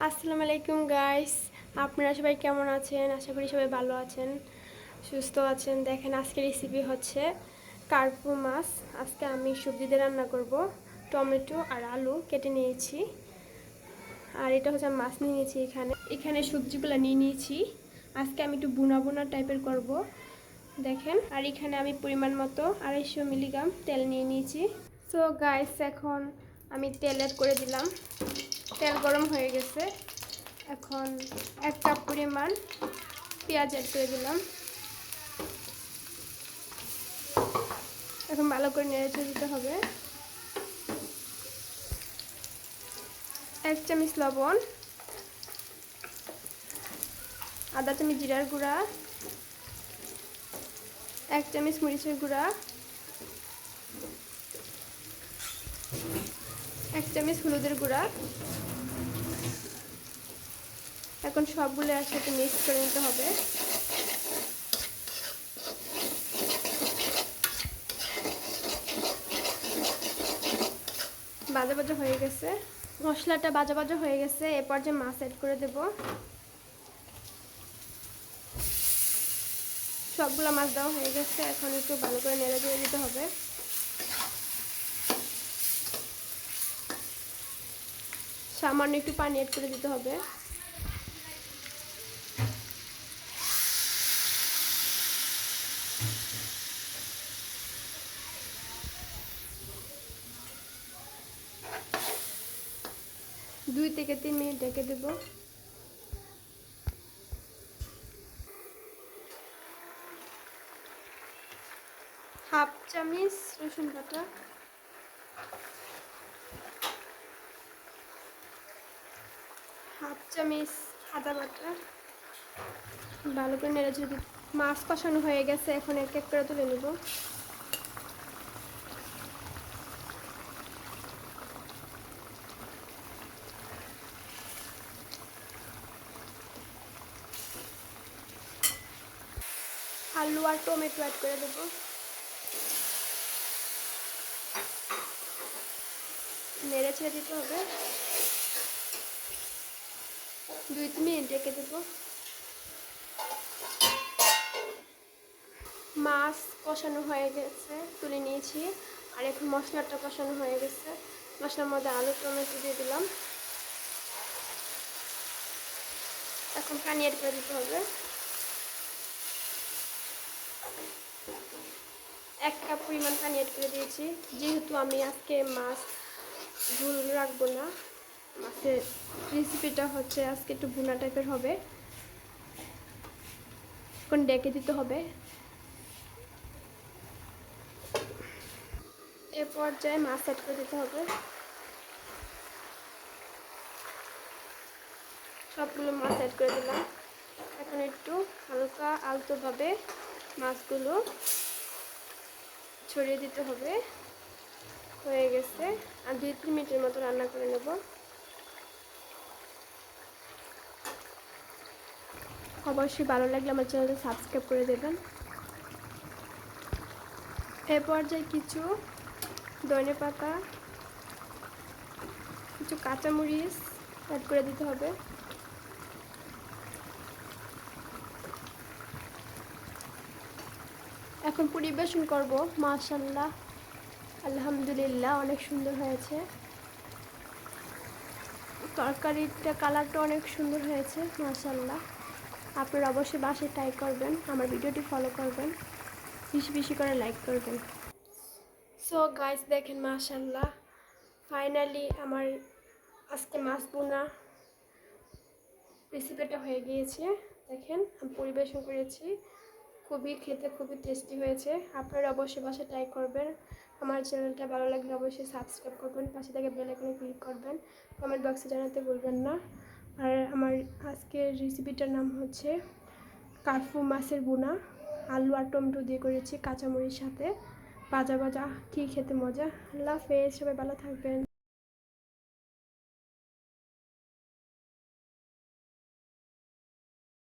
আসসালামু আলাইকুম গাইস, আপনারা সবাই কেমন আছেন? আশা করি সবাই ভালো আছেন, সুস্থ আছেন। দেখেন আজকে রেসিপি হচ্ছে কার্পু মাছ। আজকে আমি সবজি দিয়ে রান্না করব। টমেটো আর আলু কেটে নিয়েছি, আর এটা হচ্ছে মাছ নিয়ে নিয়েছি। এখানে সবজিগুলো নিয়ে নিয়েছি। আজকে আমি একটু বুনা বুনা টাইপের করব, দেখেন। আর এখানে আমি পরিমাণ মতো 250 মিলিগ্রাম তেল নিয়ে নিয়েছি। সো গাইস, এখন আমি তেল অ্যাড করে দিলাম। তেল গরম হয়ে গেছে। এখন 1 কাপ পরিমাণ পেঁয়াজ অ্যাড করে দিলাম। এখন ভালো করে নেড়ে দিতে হবে। 1 চামচ লবণ, আধা চামচ জিরার গুঁড়া, 1 চামচ মরিচের গুঁড়া, 1 চামচ হলুদের গুঁড়া। এখন সবগুলো একসাথে মিক্স করে নিতে হবে। ভাজা ভাজা হয়ে গেছে, মশলাটা ভাজা ভাজা হয়ে গেছে। এরপর যে মাছ অ্যাড করে দেব। সবগুলো মাছ দেওয়া হয়ে গেছে। এখন একটু ভালো করে নেড়ে দিয়ে দিতে হবে। সামান্য একটু পানি অ্যাড করে দিতে হবে। দুই থেকে 3 মিনিট ঢেকে দেব। হাফ চামচ রসুন বাটা, হাফ চামচ আদা বাটা। ভালো করে নেড়ে চেড়ে মাছ কষানো হয়ে গেছে। এখন এক এক করে তুলে নেব। আলু আর টমেটো অ্যাড করে দেবো। নেড়ে ছেড়ে দিতে হবে। 2-3 মিনিট রেখে দেবো। মাছ কষানো হয়ে গেছে, তুলে নিয়েছি। আর এখন মশলাটা কষানো হয়ে গেছে। মশলার মধ্যে আলু টমেটো দিয়ে দিলাম। এখন পানি অ্যাড করে দিতে হবে। 1 কাপ পরিমাণ পানি অ্যাড করে দিয়েছি। যেহেতু আমি আজকে মাছ ঝোল রাখবো না, মাছের রেসিপিটা হচ্ছে আজকে একটু ভুনা টাইপের হবে। এখন ডেকে দিতে হবে। এ পর্যায়ে মাছ অ্যাড করে দিতে হবে। সবগুলো মাছ অ্যাড করে দিলাম। এখন একটু হালকা আলতোভাবে মাছগুলো ছড়িয়ে দিতে হবে। হয়ে গেছে। আর 2-3 মিনিটের মতো রান্না করে নেব। অবশ্যই ভালো লাগলে আমার চ্যানেলটা সাবস্ক্রাইব করে দেবেন। এ পর্যায়ে কিছু ধনেপাতা, কিছু কাঁচামরিচ অ্যাড করে দিতে হবে। এখন পরিবেশন করব। মাশাআল্লাহ, আলহামদুলিল্লাহ, অনেক সুন্দর হয়েছে। তরকারিটা কালারটা অনেক সুন্দর হয়েছে, মাশাআল্লাহ। আপনারা অবশ্যই বাসায় ট্রাই করবেন। আমার ভিডিওটি ফলো করবেন, বেশি বেশি করে লাইক করবেন। সো গাইস, দেখেন মাশাআল্লাহ, ফাইনালি আমার আজকে মাছ বোনা রেসিপিটা হয়ে গিয়েছে। দেখেন আমি পরিবেশন করেছি। খেতে খুবই টেস্টি হয়েছে। আপনারা অবশ্যই বাসায় ট্রাই করবেন। আমার চ্যানেলটা ভালো লাগলে অবশ্যই সাবস্ক্রাইব করবেন, পাশে থেকে বেল আইকনে ক্লিক করবেন, কমেন্ট বক্সে জানাতে ভুলবেন না। আর আমার আজকের রেসিপিটার নাম হচ্ছে কার্পু মাছের বোনা। আলু আর টমেটো দিয়ে করেছি, কাঁচামরিচ সাথে ভাজা ভাজা। কি খেতে মজা। আল্লাহ হাফেজ, সবাই ভালো থাকবেন।